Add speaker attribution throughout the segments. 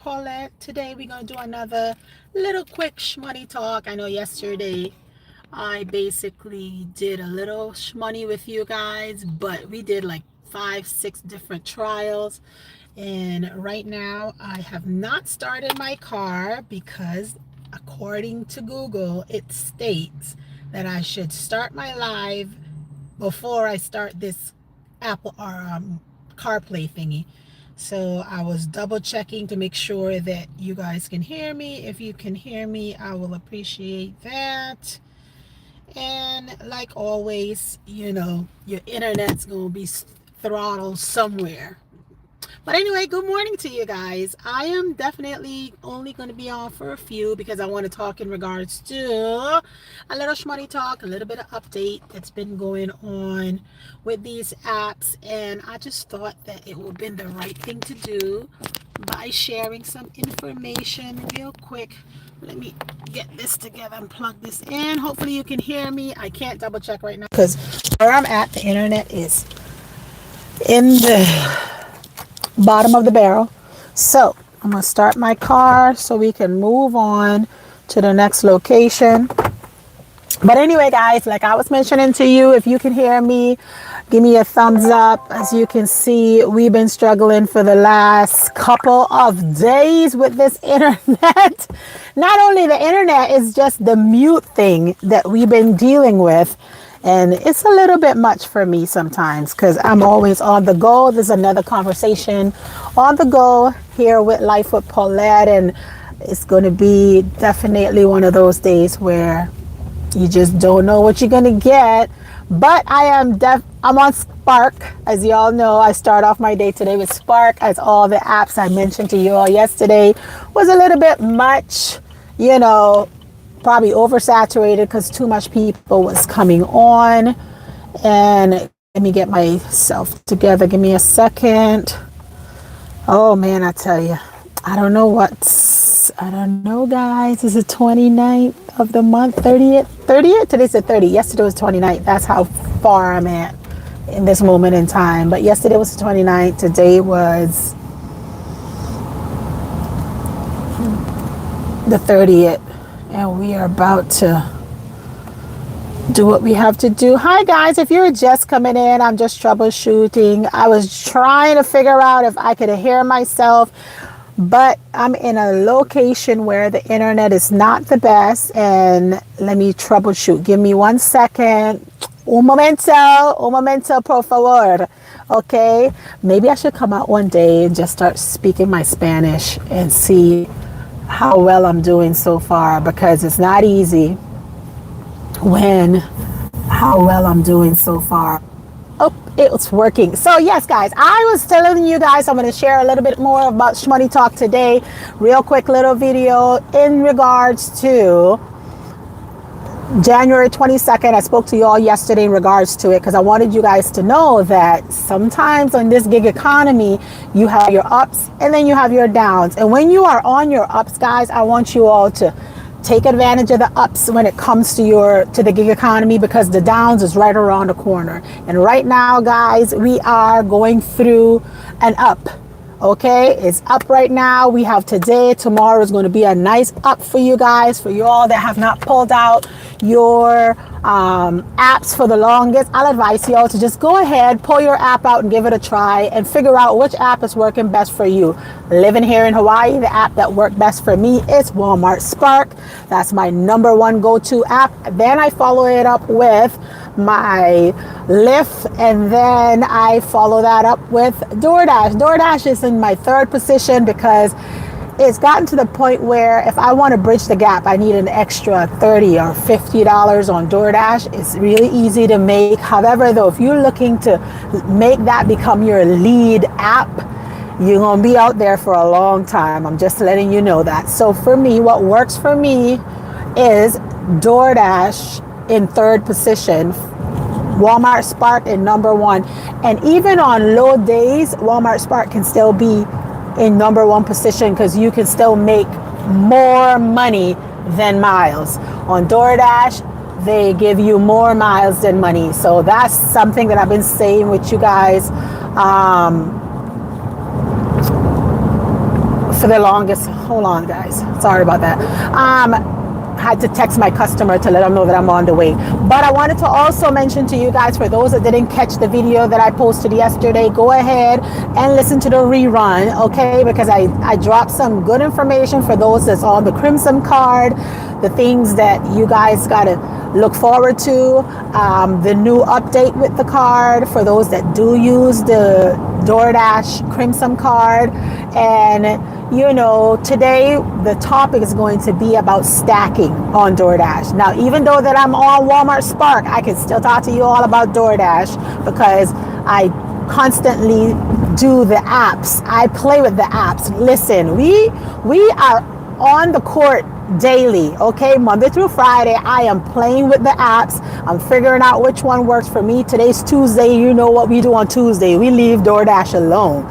Speaker 1: Paulette. Today we're going to do another little quick shmoney talk. I know yesterday I basically did a little shmoney with you guys, but we did like 5, 6 different trials. And right now I have not started my car because according to Google, it states that I should start my live before I start this Apple or CarPlay thingy. So I was double checking to make sure that you guys can hear me. If you can hear me, I will appreciate that. And like always, your internet's going to be throttled somewhere. But anyway, good morning to you guys. I am definitely only going to be on for a few because I want to talk in regards to a little shmoney talk, a little bit of update that's been going on with these apps. And I just thought that it would have been the right thing to do by sharing some information real quick. Let me get this together and plug this in. Hopefully you can hear me. I can't double check right now because where I'm at, the internet is in the bottom of the barrel. So I'm gonna start my car so we can move on to the next location. But anyway, guys, like I was mentioning to you, if you can hear me, give me a thumbs up. As you can see, we've been struggling for the last couple of days with this internet. Not only the internet, it's just the mute thing that we've been dealing with. And it's a little bit much for me sometimes because I'm always on the go. There's another conversation on the go here with Life with Paulette. And it's going to be definitely one of those days where you just don't know what you're going to get. But I'm on Spark. As you all know, I start off my day today with Spark, as all the apps I mentioned to you all yesterday was a little bit much, probably oversaturated because too much people was coming on. And let me get myself together. Give me a second. Oh man, I tell you, I don't know, guys. Is it 29th of the month? 30th? Today's the 30th. Yesterday was 29th. That's how far I'm at in this moment in time. But yesterday was the 29th. Today was the 30th. And we are about to do what we have to do. Hi guys, if you're just coming in, I'm just troubleshooting. I was trying to figure out if I could hear myself, but I'm in a location where the internet is not the best. And let me troubleshoot. Give me 1 second. Un momento, por favor. Okay, maybe I should come out one day and just start speaking my Spanish and see how well I'm doing so far, because it's not easy how well I'm doing so far. Oh, it's working. So yes, guys, I was telling you guys I'm going to share a little bit more about Shmoney Talk today. Real quick little video in regards to January 22nd. I spoke to you all yesterday in regards to it because I wanted you guys to know that sometimes on this gig economy, you have your ups and then you have your downs. And when you are on your ups, guys, I want you all to take advantage of the ups when it comes to the gig economy, because the downs is right around the corner. And right now, guys, we are going through an up. Okay, it's up right now. We have today. Tomorrow is going to be a nice up for you guys, for you all that have not pulled out your apps for the longest. I'll advise you all to just go ahead, pull your app out and give it a try and figure out which app is working best for you. Living here in Hawaii, the app that worked best for me is Walmart Spark. That's my #1 go-to app. Then I follow it up with my Lyft, and then I follow that up with DoorDash. DoorDash is in my 3rd position because it's gotten to the point where if I want to bridge the gap, I need an extra $30 or $50 on DoorDash. It's really easy to make. However, though, if you're looking to make that become your lead app, you're going to be out there for a long time. I'm just letting you know that. So for me, what works for me is DoorDash in 3rd position, Walmart Spark in #1. And even on low days, Walmart Spark can still be in #1 position because you can still make more money than miles. On DoorDash, they give you more miles than money. So that's something that I've been saying with you guys for the longest. Hold on, guys. Sorry about that. Had to text my customer to let them know that I'm on the way. But I wanted to also mention to you guys, for those that didn't catch the video that I posted yesterday, go ahead and listen to the rerun, okay? Because I dropped some good information for those that's on the Crimson card, the things that you guys got to look forward to, the new update with the card for those that do use the DoorDash Crimson card. And you know, today the topic is going to be about stacking on DoorDash. Now, even though that I'm on Walmart Spark, I can still talk to you all about DoorDash because I constantly do the apps. I play with the apps. Listen, we are on the court daily, okay? Monday through Friday, I am playing with the apps. I'm figuring out which one works for me. Today's Tuesday. You know what we do on Tuesday. We leave DoorDash alone.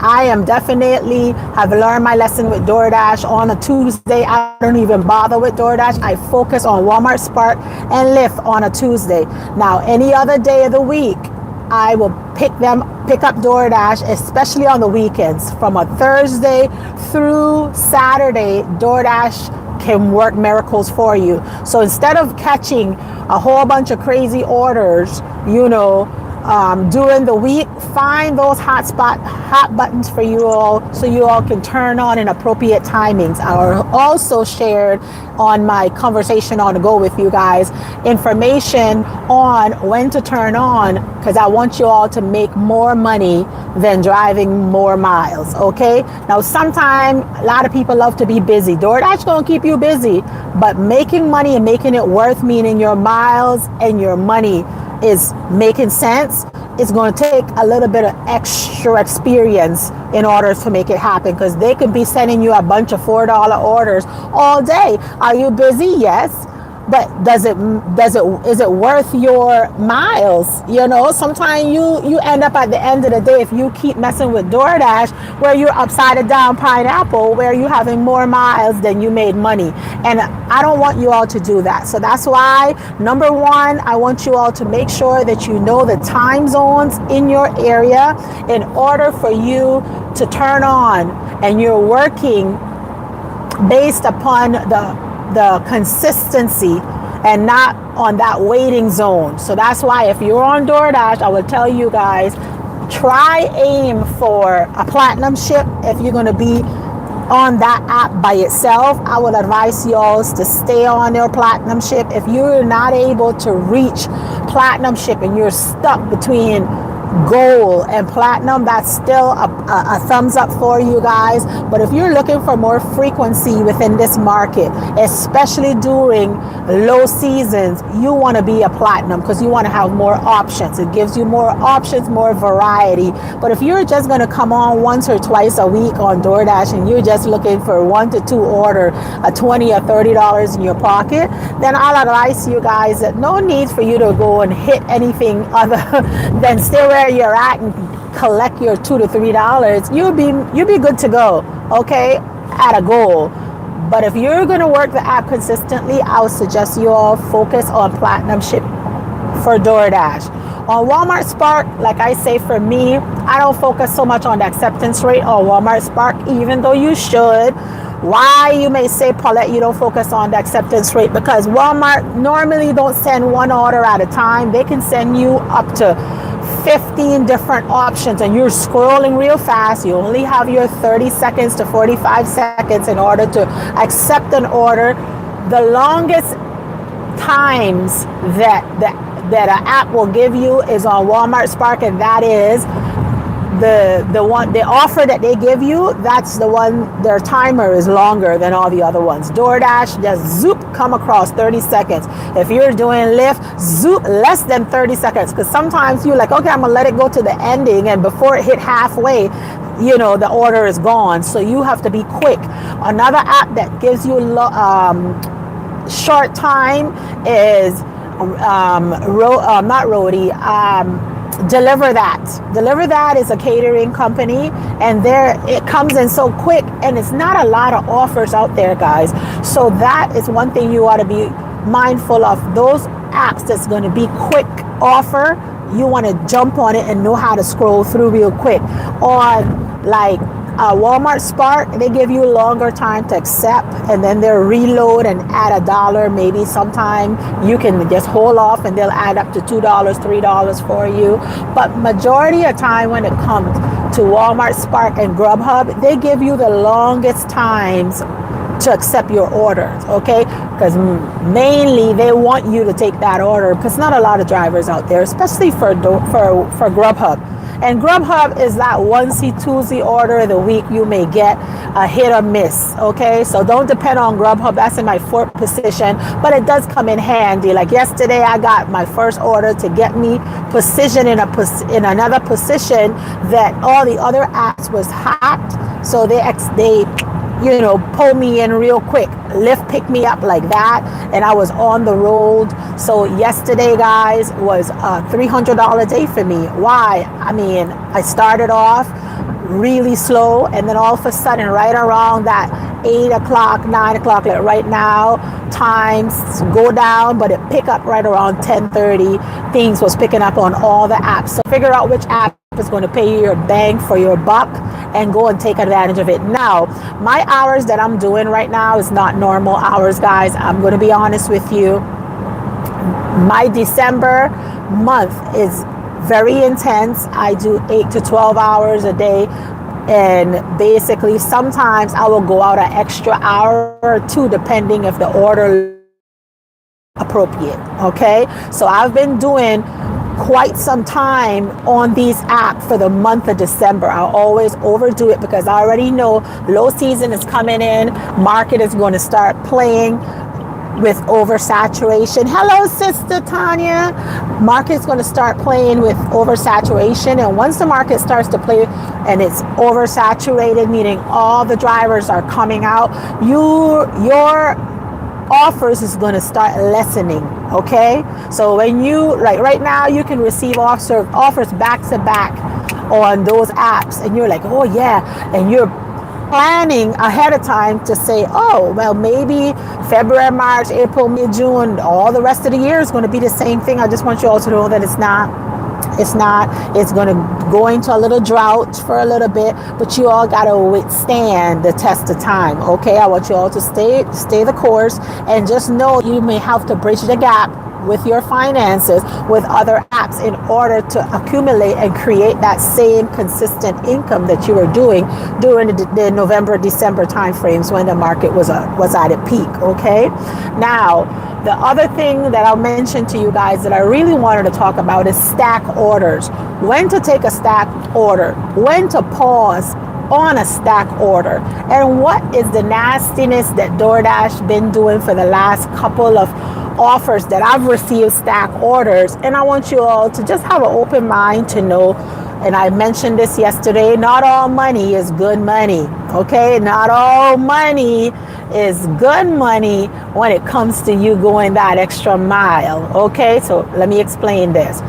Speaker 1: I am definitely have learned my lesson with DoorDash. On a Tuesday, I don't even bother with DoorDash. I focus on Walmart Spark and Lyft on a Tuesday. Now, any other day of the week, I will pick up DoorDash, especially on the weekends. From a Thursday through Saturday, DoorDash can work miracles for you. So instead of catching a whole bunch of crazy orders, you know, during the week, find those hot buttons for you all so you all can turn on in appropriate timings. I also shared on my conversation on the go with you guys information on when to turn on, because I want you all to make more money than driving more miles. Okay, now sometimes a lot of people love to be busy. DoorDash gonna keep you busy, but making money and making it worth, meaning your miles and your money is making sense, it's going to take a little bit of extra experience in order to make it happen, because they could be sending you a bunch of $4 orders all day. Are you busy? Yes. But is it worth your miles? You know, sometimes you end up at the end of the day, if you keep messing with DoorDash, where you're upside down pineapple, where you're having more miles than you made money. And I don't want you all to do that. So that's why, number one, I want you all to make sure that you know the time zones in your area in order for you to turn on, and you're working based upon the consistency and not on that waiting zone. So that's why if you're on DoorDash, I would tell you guys, aim for a platinum ship. If you're going to be on that app by itself, I would advise you all to stay on your platinum ship. If you're not able to reach platinum ship and you're stuck between gold and platinum, that's still a thumbs up for you guys. But if you're looking for more frequency within this market, especially during low seasons, you want to be a platinum because you want to have more options. It gives you more options, more variety. But if you're just going to come on once or twice a week on DoorDash and you're just looking for 1 to 2 order, a $20 or $30 in your pocket, then I'll advise you guys that no need for you to go and hit anything other than stay where you're at and collect your $2 to $3. You'll be good to go, okay, at a goal. But if you're going to work the app consistently, I would suggest you all focus on platinum ship for DoorDash. On Walmart Spark, like I say, for me, I don't focus so much on the acceptance rate on Walmart Spark, even though you should. Why, you may say, Paulette, you don't focus on the acceptance rate? Because Walmart normally don't send one order at a time. They can send you up to 15 different options, and you're scrolling real fast. You only have your 30 seconds to 45 seconds in order to accept an order. The longest times that an app will give you is on Walmart Spark, and that is the offer that they give you. That's the one, their timer is longer than all the other ones. DoorDash just zoop, come across 30 seconds. If you're doing Lyft, zoop, less than 30 seconds, because sometimes you're like, okay, I'm gonna let it go to the ending, and before it hit halfway, you know, the order is gone. So you have to be quick. Another app that gives you short time is not Roadie, Deliver That. Deliver That is a catering company, and it comes in so quick, and it's not a lot of offers out there, guys. So that is one thing you ought to be mindful of. Those apps that's going to be quick offer, you want to jump on it and know how to scroll through real quick. On like Walmart Spark, they give you longer time to accept, and then they'll reload and add $1. Maybe sometime you can just hold off and they'll add up to $2, $3 for you. But majority of time when it comes to Walmart Spark and Grubhub, they give you the longest times to accept your orders, okay? Because mainly they want you to take that order because not a lot of drivers out there, especially for Grubhub. And Grubhub is that onesie, twosie order of the week. You may get a hit or miss, okay? So don't depend on Grubhub. That's in my fourth position, but it does come in handy. Like yesterday, I got my first order to get me positioned in another position that all the other apps was hacked. So they pull me in real quick, pick me up like that, and I was on the road. So yesterday, guys, was a $300 day for me. Why? I mean, I started off really slow, and then all of a sudden, right around that 8 o'clock, 9 o'clock, like right now, times go down, but it pick up right around 10:30. Things was picking up on all the apps. So figure out which app is going to pay you your bang for your buck and go and take advantage of it. Now, my hours that I'm doing right now is not normal hours, guys. I'm going to be honest with you. My December month is very intense. I do 8 to 12 hours a day. And basically, sometimes I will go out an extra hour or two, depending if the order appropriate. Okay. So I've been doing quite some time on these apps for the month of December. I always overdo it because I already know low season is coming in. Market is going to start playing with oversaturation. Hello, Sister Tanya. Market's going to start playing with oversaturation, and once the market starts to play and it's oversaturated, meaning all the drivers are coming out, your offers is going to start lessening. Okay, so when you, like right now, you can receive offers back to back on those apps, and you're like, oh yeah, and you're planning ahead of time to say, oh, well, maybe February, March, April, May, June, all the rest of the year is going to be the same thing. I just want you all to know that it's not. It's going to go into a little drought for a little bit, but you all got to withstand the test of time. Okay, I want you all to stay the course, and just know you may have to bridge the gap with your finances with other apps in order to accumulate and create that same consistent income that you were doing during the November, December time frames when the market was at a peak. Okay, now the other thing that I'll mention to you guys that I really wanted to talk about is stack orders. When to take a stack order, when to pause on a stack order, and what is the nastiness that DoorDash been doing for the last couple of offers that I've received stack orders. And I want you all to just have an open mind to know, and I mentioned this yesterday, not all money is good money. Okay, not all money is good money when it comes to you going that extra mile. Okay, so let me explain this.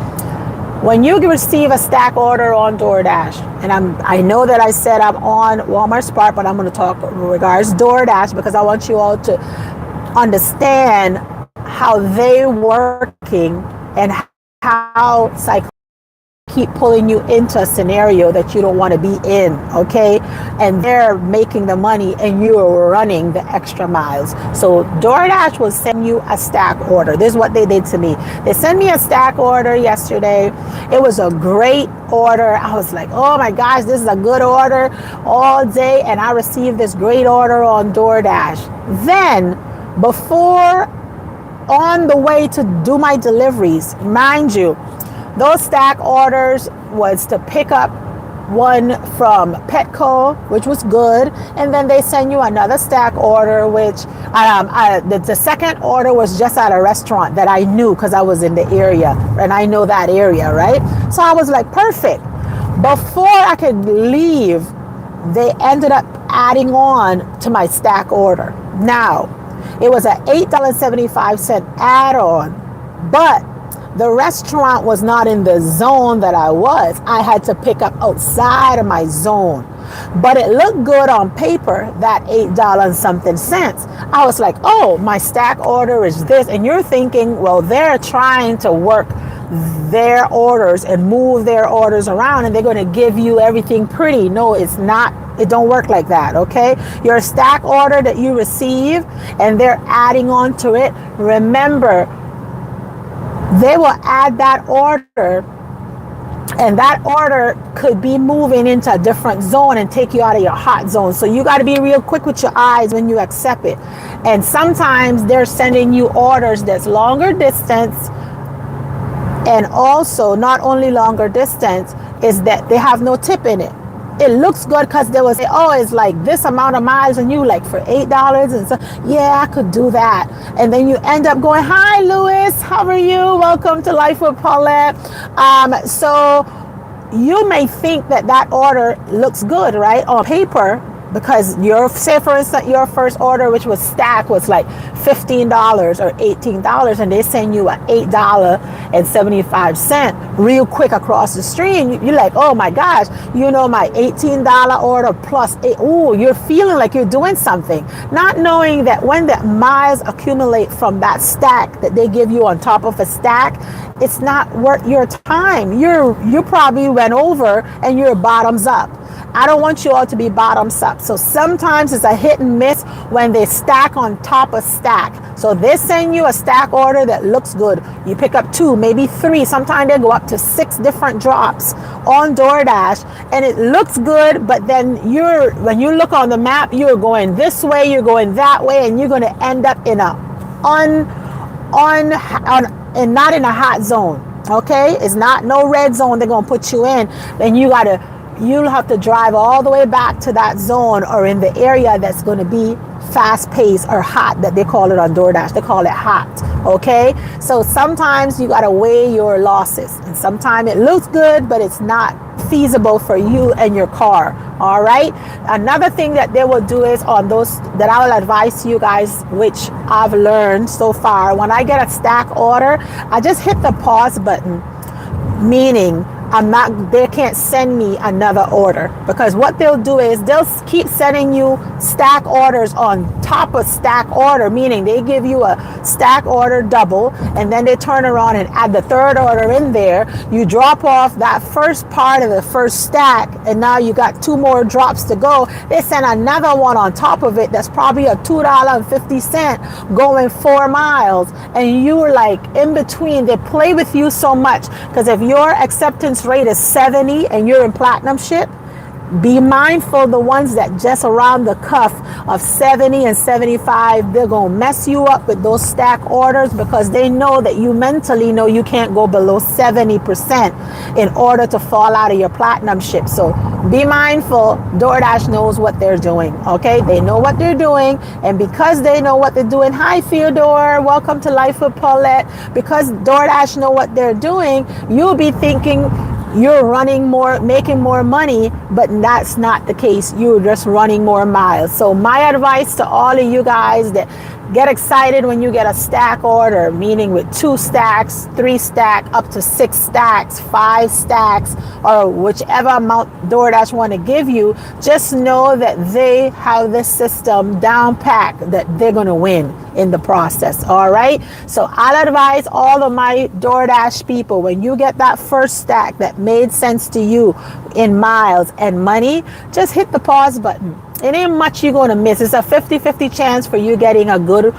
Speaker 1: When you receive a stack order on DoorDash, and I know that I said I'm on Walmart Spark, but I'm going to talk regards DoorDash because I want you all to understand how they working and how psychology keep pulling you into a scenario that you don't want to be in, okay? And they're making the money and you're running the extra miles. So DoorDash will send you a stack order. This is what they did to me. They sent me a stack order yesterday. It was a great order. I was like, oh my gosh, this is a good order all day. And I received this great order on DoorDash. Then, before on the way to do my deliveries, mind you, those stack orders was to pick up one from Petco, which was good, and then they send you another stack order, which the second order was just at a restaurant that I knew because I was in the area and I know that area, right? So I was like, perfect. Before I could leave, they ended up adding on to my stack order. Now, it was an $8.75 add-on, but the restaurant was not in the zone that I was. I had to pick up outside of my zone. But it looked good on paper, that $8 something cents. I was like, oh, my stack order is this. And you're thinking, well, they're trying to work their orders and move their orders around, and they're going to give you everything pretty. No, it's not. It don't work like that, okay? Your stack order that you receive and they're adding on to it, remember, they will add that order, and that order could be moving into a different zone and take you out of your hot zone. So you got to be real quick with your eyes when you accept it. And sometimes they're sending you orders that's longer distance, and also not only longer distance, is that they have no tip in it. It looks good because they will say, oh, it's like this amount of miles, and you like for $8, and so yeah, I could do that. And then you end up going, hi Louis, how are you? Welcome to Life with Paulette. So you may think that that order looks good, right, on paper, because your, say for instance, your first order, which was stack, was like $15 or $18, and they send you an $8.75 real quick across the street, and you're like, oh my gosh, you know, my $18 order plus eight. Ooh, you're feeling like you're doing something, not knowing that when the miles accumulate from that stack that they give you on top of a stack, it's not worth your time. You probably went over and you're bottoms up. I don't want you all to be bottoms up. So sometimes it's a hit and miss when they stack on top of stack. So they send you a stack order that looks good. You pick up 2, maybe 3. Sometimes they go up to 6 different drops on DoorDash, and it looks good. But then when you look on the map, you're going this way, you're going that way, and you're going to end up in a and not in a hot zone. Okay, it's not no red zone they're going to put you in. Then you'll have to drive all the way back to that zone, or in the area that's going to be fast paced or hot, that they call it on DoorDash. They call it hot. Okay, so sometimes you got to weigh your losses, and sometimes it looks good, but it's not feasible for you and your car. All right, another thing that they will do is, on those that I will advise to you guys, which I've learned so far, when I get a stack order, I just hit the pause button, meaning they can't send me another order, because what they'll do is they'll keep sending you stack orders on top of stack order, meaning they give you a stack order double, and then they turn around and add the third order in there. You drop off that first part of the first stack, and now you got 2 more drops to go. They send another one on top of it that's probably a $2.50 going 4 miles, and you're like in between. They play with you so much, because if your acceptance rate is 70 and you're in platinum ship, be mindful the ones that just around the cuff of 70 and 75, they're going to mess you up with those stack orders, because they know that you mentally know you can't go below 70% in order to fall out of your platinum ship. So be mindful. DoorDash knows what they're doing. Okay, they know what they're doing, and because they know what they're doing, hi Theodore, welcome to Life with Paulette. Because DoorDash know what they're doing, you'll be thinking you're running more, making more money, but that's not the case. You're just running more miles. So my advice to all of you guys that get excited when you get a stack order, meaning with 2 stacks, 3 stacks, up to 6 stacks, 5 stacks, or whichever amount DoorDash want to give you, just know that they have this system down pat, that they're going to win in the process. All right, so I'll advise all of my DoorDash people, when you get that first stack that made sense to you in miles and money, just hit the pause button. It ain't much you're going to miss. It's a 50-50 chance for you getting a good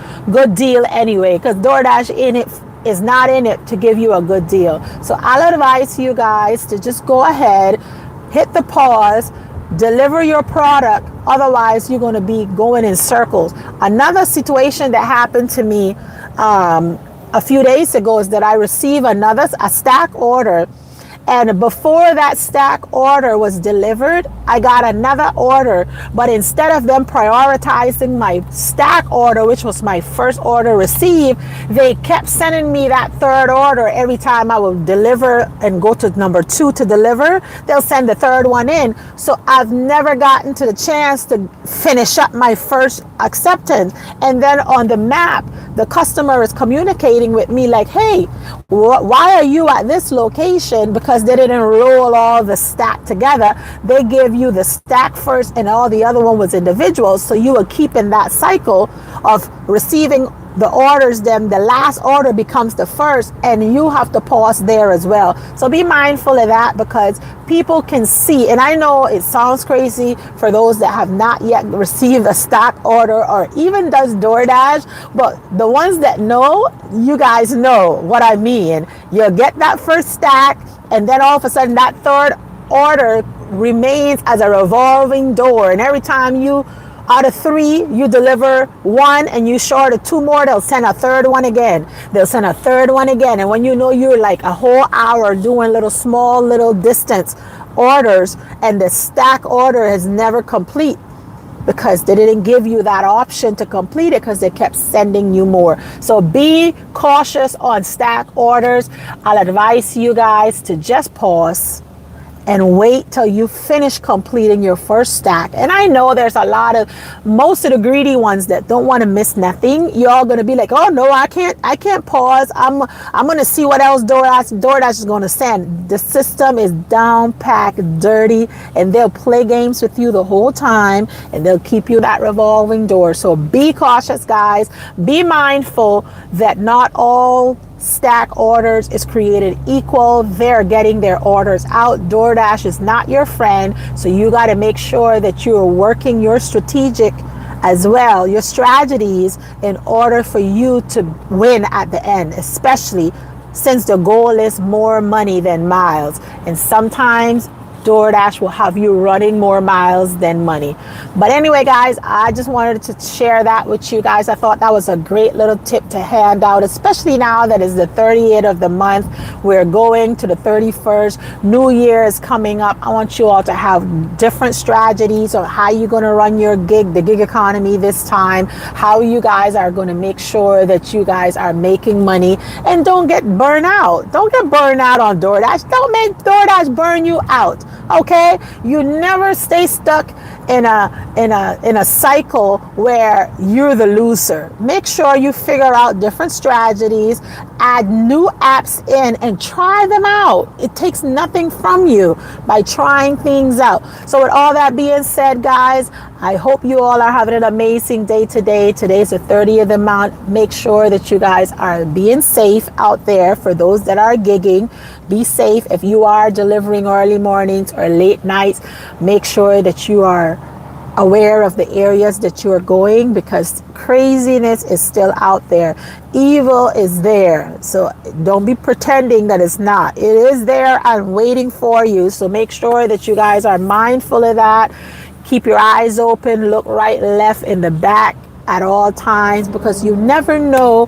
Speaker 1: deal anyway, because DoorDash is not in it to give you a good deal. So I'll advise you guys to just go ahead, hit the pause, deliver your product. Otherwise, you're going to be going in circles. Another situation that happened to me a few days ago is that I received a stack order. And before that stack order was delivered, I got another order. But instead of them prioritizing my stack order, which was my first order received, they kept sending me that third order every time I would deliver and go to number 2 to deliver. They'll send the third one in. So I've never gotten to the chance to finish up my first acceptance. And then on the map, the customer is communicating with me like, hey, why are you at this location? Because they didn't roll all the stack together. They gave you the stack first, and all the other one was individuals. So you were keeping that cycle of receiving the orders, then the last order becomes the first, and you have to pause there as well. So be mindful of that, because people can see, and I know it sounds crazy for those that have not yet received a stack order or even does DoorDash, but the ones that know, you guys know what I mean. You'll get that first stack, and then all of a sudden that third order remains as a revolving door, and every time you, out of 3, you deliver 1 and you short of 2 more, they'll send a third one again. They'll send a third one again. And when you know you're like a whole hour doing small little distance orders, and the stack order is never complete, because they didn't give you that option to complete it, because they kept sending you more. So be cautious on stack orders. I'll advise you guys to just pause and wait till you finish completing your first stack. And I know there's most of the greedy ones that don't want to miss nothing. You're all going to be like, oh no, I can't pause. I'm going to see what else DoorDash is going to send. The system is down packed, dirty, and they'll play games with you the whole time, and they'll keep you that revolving door. So be cautious, guys. Be mindful that not all stack orders is created equal. They're getting their orders out. DoorDash is not your friend, so you got to make sure that you're working your strategic as well, your strategies, in order for you to win at the end, especially since the goal is more money than miles. And sometimes DoorDash will have you running more miles than money. But anyway, guys, I just wanted to share that with you guys. I thought that was a great little tip to hand out, especially now that it's the 30th of the month. We're going to the 31st. New Year is coming up. I want you all to have different strategies on how you're going to run your gig, the gig economy this time, how you guys are going to make sure that you guys are making money, and don't get burned out. Don't get burned out on DoorDash. Don't make DoorDash burn you out. Okay, you never stay stuck in a cycle where you're the loser. Make sure you figure out different strategies, add new apps in, and try them out. It takes nothing from you by trying things out. So with all that being said, guys, I hope you all are having an amazing day today. Today's the 30th of the month. Make sure that you guys are being safe out there. For those that are gigging, be safe. If you are delivering early mornings or late nights, make sure that you are aware of the areas that you are going, because craziness is still out there. Evil is there. So don't be pretending that it's not. It is there and waiting for you. So make sure that you guys are mindful of that. Keep your eyes open, look right, left, in the back at all times, because you never know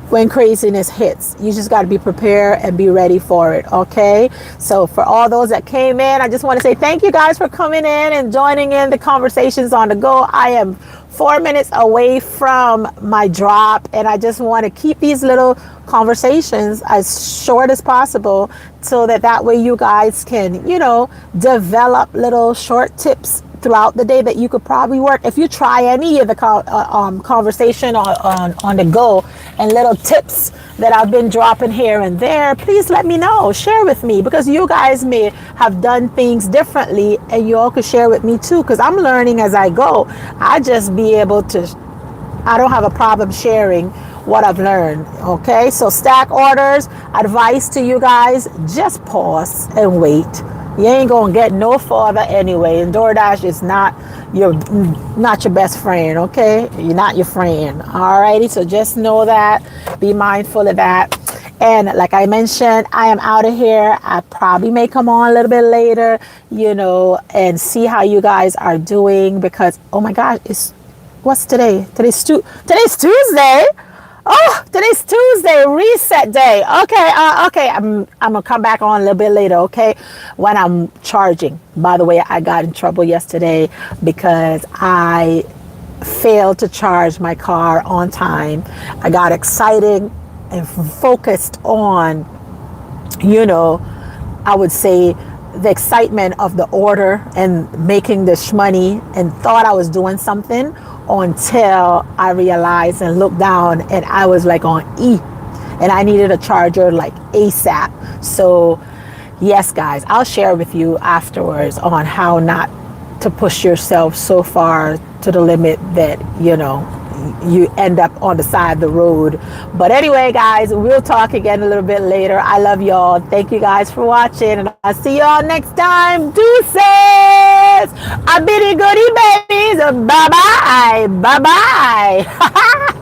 Speaker 1: when craziness hits. You just got to be prepared and be ready for it. Okay, so for all those that came in, I just want to say thank you guys for coming in and joining in the conversations on the go. I am 4 minutes away from my drop, and I just want to keep these little conversations as short as possible, so that way you guys can, develop little short tips throughout the day that you could probably work. If you try any of the conversation on the go and little tips that I've been dropping here and there, please let me know, share with me, because you guys may have done things differently, and you all could share with me too, because I'm learning as I go. I don't have a problem sharing what I've learned. Okay, so stack orders, advice to you guys, just pause and wait. You ain't gonna get no further anyway, and DoorDash is not your best friend. Okay, you're not your friend. Alrighty, so just know that. Be mindful of that. And like I mentioned, I am out of here. I probably may come on a little bit later, and see how you guys are doing, because oh my gosh, what's today? Today's Tuesday. Oh, today's Tuesday, reset day. Okay. I'm gonna come back on a little bit later, okay? When I'm charging. By the way, I got in trouble yesterday because I failed to charge my car on time. I got excited and focused on, I would say the excitement of the order and making the shmoney, and thought I was doing something, until I realized and looked down, and I was like on E, and I needed a charger like ASAP. So yes, guys, I'll share with you afterwards on how not to push yourself so far to the limit that you end up on the side of the road. But anyway, guys, we'll talk again a little bit later. I love y'all. Thank you guys for watching, and I'll see y'all next time. Deuces! I biddy goody babies. Bye bye. Bye bye.